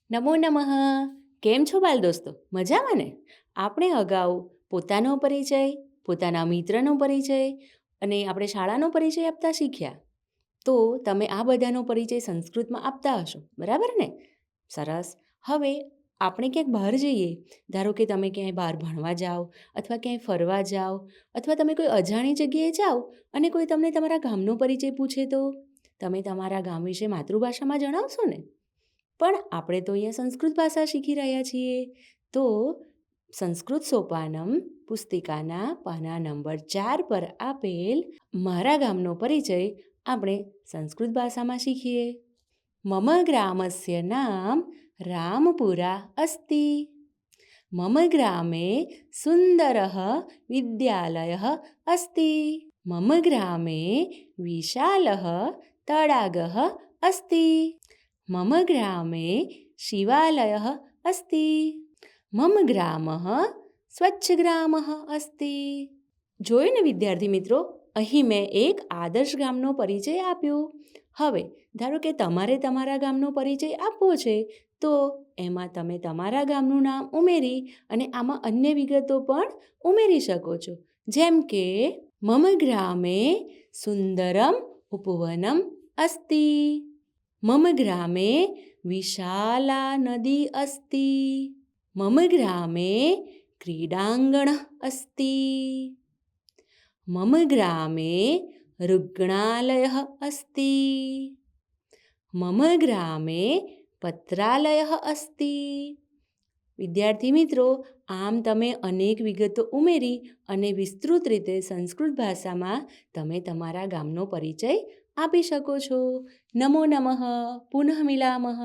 નમો નમઃ. કેમ છો બાલ દોસ્તો? મજામાં ને? આપણે અગાઉ પોતાનો પરિચય, પોતાના મિત્રનો પરિચય અને આપણે શાળાનો પરિચય આપતા શીખ્યા. તો તમે આ બધાનો પરિચય સંસ્કૃતમાં આપતા હશો, બરાબર ને? સરસ. હવે આપણે ક્યાંક બહાર જઈએ, ધારો કે તમે ક્યાંય બહાર ભણવા જાઓ અથવા ક્યાંય ફરવા જાઓ અથવા તમે કોઈ અજાણી જગ્યાએ જાઓ અને કોઈ તમને તમારા ગામનો પરિચય પૂછે તો તમે તમારા ગામ વિશે માતૃભાષામાં જણાવશો ને? પણ આપણે તો અહીંયા સંસ્કૃત ભાષા શીખી રહ્યા છીએ. તો સંસ્કૃત સોપાનમ પુસ્તિકાના પાના નંબર 4 પર આપેલ મારા ગામનો પરિચય આપણે સંસ્કૃત ભાષામાં શીખીએ. મમ ગ્રામસ્ય નામ રામપુરા અસ્તિ. મમ ગ્રામે સુંદરઃ વિદ્યાલયઃ અસ્તિ. મમ ગ્રામે વિશાલઃ તડાગः અસ્તિ. મમ ગ્રામે શિવાલયः અસ્તિ. મમ ગ્રામઃ સ્વચ્છ ગ્રામઃ અસ્તિ. જોયું ને વિદ્યાર્થી મિત્રો, અહીં મેં એક આદર્શ ગામનો પરિચય આપ્યો. હવે ધારો કે તમારે તમારા ગામનો પરિચય આપવો છે, તો એમાં તમે તમારા ગામનું નામ ઉમેરી અને આમાં અન્ય વિગતો પણ ઉમેરી શકો છો. જેમ કે મમ ગ્રામે સુંદરમ ઉપવનમ અસ્તિ. મમ ગ્રામે વિશાલા નદી અસ્તિ. મમ ગ્રામે ક્રીડાંગણ અસ્તિ. મમ ગ્રામે રુગ્ણાલયઃ અસ્તિ. મમ ગ્રામે પત્રાલયઃ અસ્તિ. વિદ્યાર્થી મિત્રો, આમ તમે અનેક વિગતો ઉમેરી અને વિસ્તૃત રીતે સંસ્કૃત ભાષામાં તમે તમારા ગામનો પરિચય આપી શકો છો. નમો નમઃ. પુનઃ મિલામઃ.